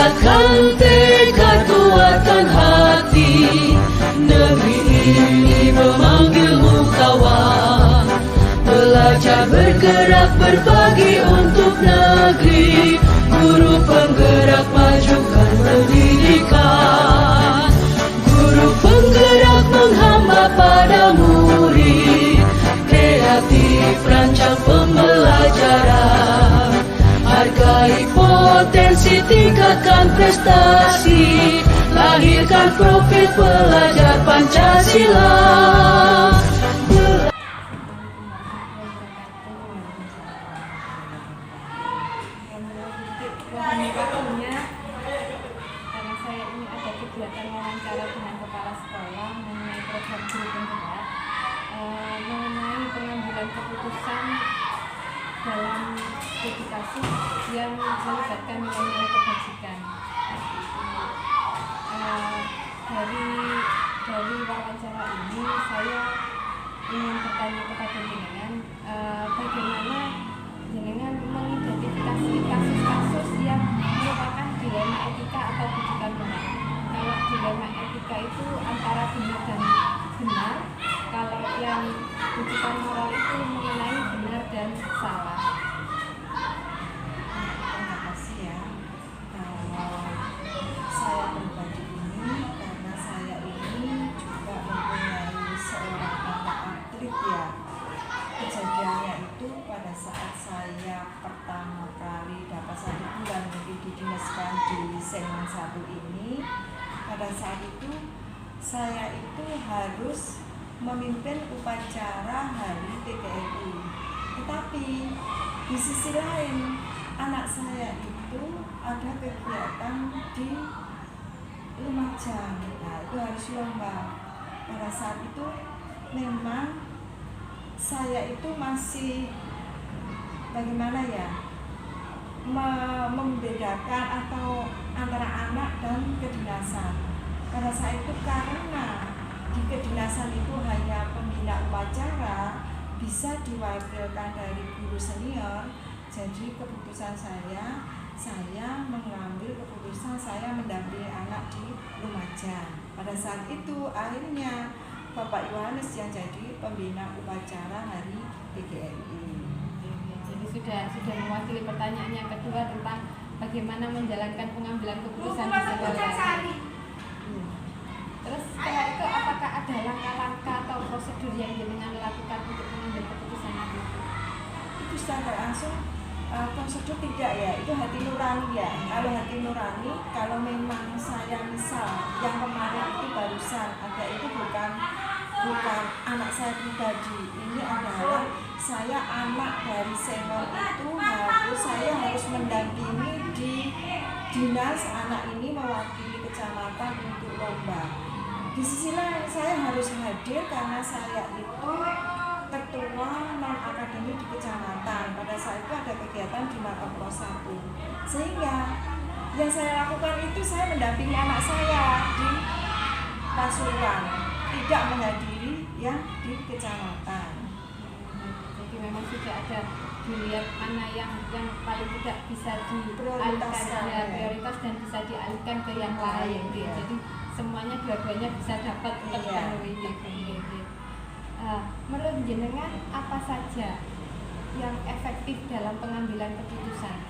Kuatkan tekad, kuatkan hati. Negeri ini memanggilmu kawan. Belajar bergerak berbagi untuk negeri. Guru penggerak majukan pendidikan. Guru penggerak menghamba pada murid. Kreatif rancang pembelajaran. Hargai potensi, tingkatkan prestasi. Lahirkan profil pelajar Pancasila. Karena saya ini ada kegiatan wawancara dengan kepala sekolah mengenai program guru penggerak, mengenai pengambilan keputusan dalam edukasi yang melibatkan nilai-nilai kebajikan. Dari wawancara ini saya ingin bertanya kepada jenengan, bagaimana jenengan mengidentifikasi kasus-kasus yang merupakan dilema etika atau kejutan benar. Kalau dilema etika itu antara benar dan benar, kalau yang kejutan moral itu mengenai benar dan salah. Terima kasih ya. Saya pribadi ini, karena saya ini juga mempunyai seorang anak atlet ya. Kejadiannya itu pada saat saya pertama kali dapat 1 bulan didinaskan di Semen 1 ini. Pada saat itu saya itu harus memimpin upacara Hari PGRI. Tetapi di sisi lain anak saya itu ada kegiatan di Lumajang. Nah, itu harus lomba. Pada saat itu memang saya itu masih bagaimana ya, membedakan atau antara anak dan kedinasan. Pada saat itu karena di kedinasan itu hanya pembina upacara, bisa diwakilkan dari guru senior. Jadi keputusan saya mengambil keputusan saya mendampingi anak di Lumajang. Pada saat itu akhirnya Bapak Yohanes yang jadi pembina upacara Hari PGRI. Jadi sudah mewakili pertanyaan yang kedua tentang bagaimana menjalankan pengambilan keputusan di sekolah. Terus setelah itu apakah ada langkah-langkah atau prosedur yang jenengan lakukan untuk mengambil keputusan itu? Itu secara langsung prosedur tidak ya, itu hati nurani ya. Kalau hati nurani, kalau memang saya misal yang kemarin itu barusan ada, itu bukan anak saya pribadi, ini adalah saya anak dari senior itu, saya harus mendampingi di dinas anak ini mewakili kecamatan untuk lomba. Di sisi lain saya harus hadir karena saya itu ketua non akademik di kecamatan. Pada saat itu ada kegiatan di Makapro 1, sehingga yang saya lakukan itu saya mendampingi anak saya di Pasuruan, tidak menghadiri yang di kecamatan. Jadi memang sudah ada dilihat mana yang paling tidak bisa dialihkan ya, prioritas dan bisa dialihkan ke yang lain. Ya. Jadi semuanya dua-duanya bisa dapat terpenuhi. Menurut jenengan apa saja yang efektif dalam pengambilan keputusan?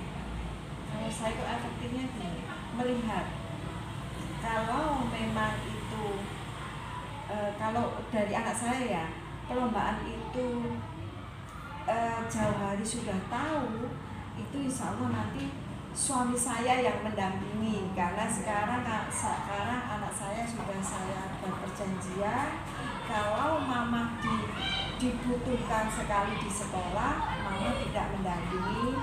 Kalau saya itu efektifnya gini, melihat kalau memang itu kalau dari anak saya ya, perlombaan itu jauh hari sudah tahu, itu insya Allah nanti suami saya yang mendampingi, karena sekarang anak saya sudah saya buat perjanjian kalau mama dibutuhkan sekali di sekolah, mama tidak mendampingi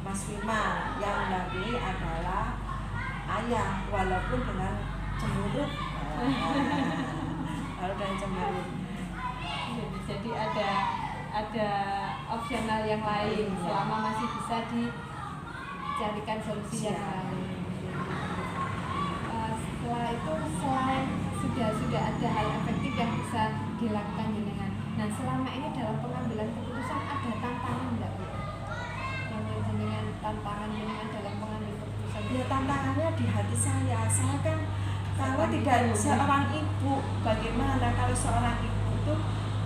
Mas Wima, yang mendampingi adalah ayah, walaupun dengan cemberut. Kalau dengan cemberut. Jadi ada opsional yang lain selama masih bisa dicarikan solusi yang lain. Setelah itu selain sudah ada hal efektif yang bisa dilakukan jenengan. Nah, selama ini dalam pengambilan keputusan ada tantangan enggak, Bu? Yang jenengan tantangan jenengan dalam pengambilan keputusan? Ya, tantangannya di hati saya kan kalau tidak seorang ibu, bagaimana kalau seorang ibu itu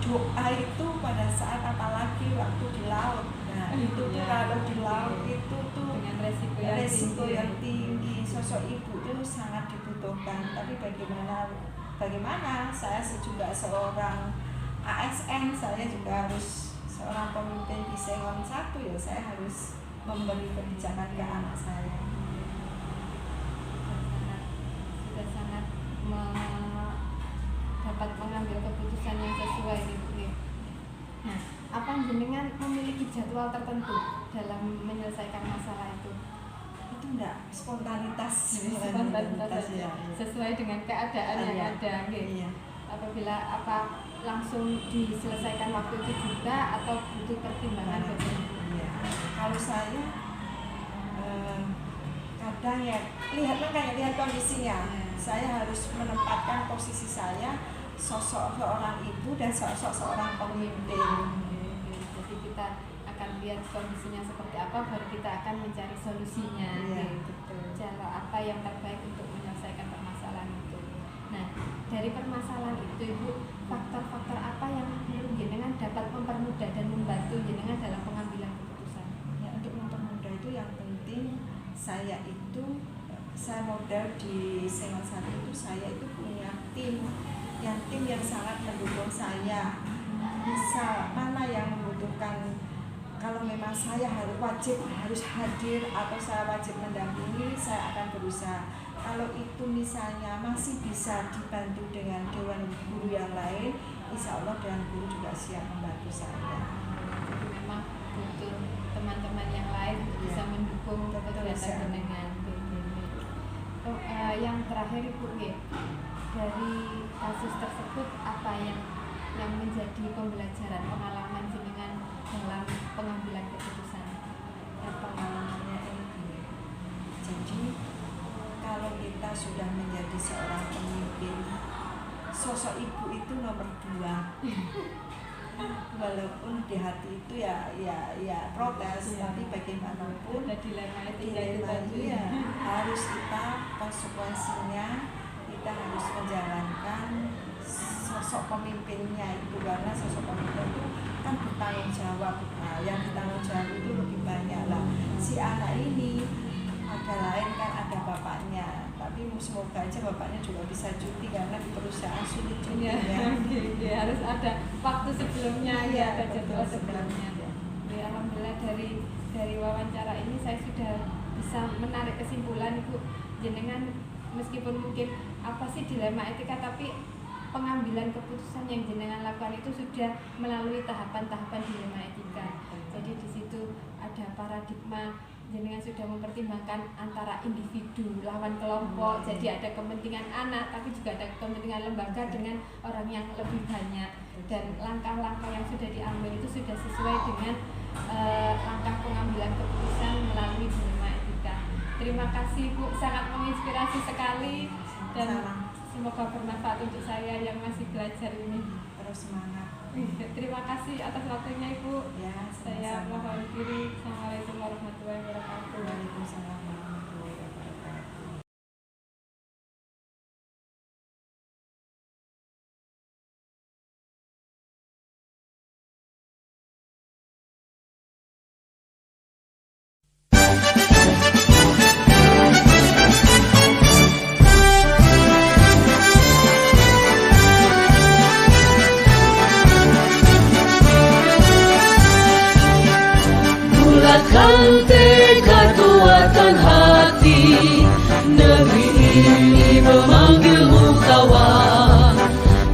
doa itu pada saat apalagi waktu di laut. Nah itu tuh kalau di laut itu tuh dengan resiko yang tinggi, sosok ibu itu sangat dibutuhkan. Tapi bagaimana saya juga seorang ASN, saya juga harus seorang pemimpin di Sengon 1, ya saya harus memberi kebijakan ke anak saya. Sudah sangat dapat mengambil keputusan yang sesuai gitu. Nah, apa jenengan memiliki jadwal tertentu dalam menyelesaikan masalah itu? Itu enggak spontanitas ya. Sesuai dengan keadaan yang ada gitu. Iya. Apabila langsung diselesaikan waktu itu juga atau butuh pertimbangan iya. Kalau saya kadang ya lihat kondisinya. Saya harus menempatkan posisi saya sosok seorang ibu dan sosok seorang pemimpin. Jadi kita akan lihat kondisinya seperti apa, baru kita akan mencari solusinya. Cara apa yang terbaik untuk menyelesaikan permasalahan itu. Nah, dari permasalahan itu Ibu, faktor-faktor apa yang menurut jenengan dapat mempermudah dan membantu jenengan dalam pengambilan keputusan? Ya, untuk mempermudah itu yang penting saya modal di Sengon 1 itu saya itu punya tim yang sangat mendukung saya. Misal mana yang membutuhkan, kalau memang saya harus hadir atau saya wajib mendampingi, saya akan berusaha. Kalau itu misalnya masih bisa dibantu dengan dewan guru yang lain, insya Allah dewan guru juga siap membantu saya. Jadi memang butuh teman-teman yang lain bisa mendukung kegiatan jenengan. Yang terakhir Ibu, dari kasus tersebut apa yang menjadi pembelajaran pengalaman jenengan dalam pengambilan keputusan? Pengalamannya ini, jadi kalau kita sudah menjadi seorang pemimpin, sosok ibu itu nomor 2. Walaupun di hati itu ya protes, tapi bagaimanapun dilemanya harus kita konsekuensinya, kita harus menjalankan sosok pemimpinnya itu, karena sosok pemimpin itu kan bertanggung jawab. Nah, yang ditanggung jawab itu lebih banyak lah. Si anak ini ada lain kan, ada bapaknya, tapi semoga aja bapaknya juga bisa cuti karena di perusahaan sulit cutinya. Harus ada waktu sebelumnya, ada jadwal sebelumnya. Alhamdulillah dari wawancara ini saya sudah bisa menarik kesimpulan Ibu, jenengan meskipun mungkin apa sih dilema etika, tapi pengambilan keputusan yang jenengan lakukan itu sudah melalui tahapan-tahapan dilema etika. Jadi di situ ada paradigma, jenengan sudah mempertimbangkan antara individu lawan kelompok. Jadi ada kepentingan anak, tapi juga ada kepentingan lembaga dengan orang yang lebih banyak. Dan langkah-langkah yang sudah diambil itu sudah sesuai dengan langkah pengambilan keputusan melalui dilema etika. Terima kasih Bu, sangat menginspirasi sekali dan semoga bermanfaat untuk saya yang masih belajar ini. Terus semangat. Terima kasih atas waktunya Ibu. Ya, saya mohon diri. Assalamualaikum warahmatullahi wabarakatuh. Waalaikumsalam warahmatullahi wabarakatuh. Bulatkan tekad, kuatkan hati, negeri ini memanggilmu kawan.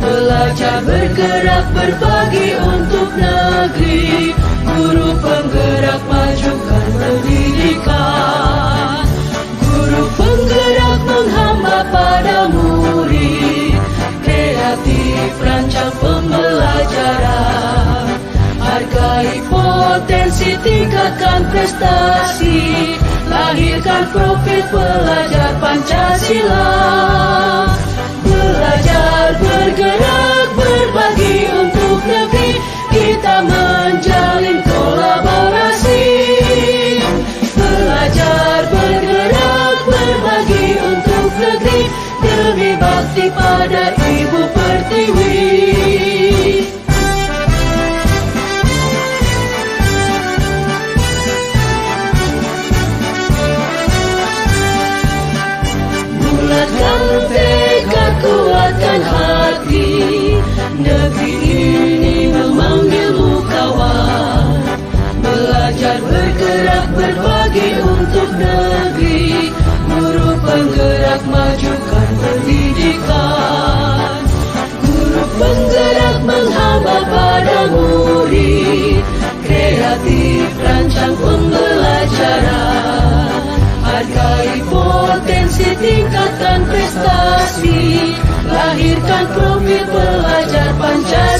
Belajar bergerak berbagi untuk negeri, guru penggerak majukan pendidikan. Guru penggerak menghamba pada murid, kreatif rancang pembelajaran. Hargai potensi, tingkatkan prestasi, lahirkan profil pelajar Pancasila. Belajar, bergerak, berbagi untuk negeri, kita menjalin kolaborasi. Belajar, bergerak, berbagi untuk negeri. Guru penggerak majukan pendidikan. Guru penggerak menghamba pada murid. Kreatif rancang pembelajaran. Hargai potensi, tingkatkan prestasi. Lahirkan profil pelajar Pancasila.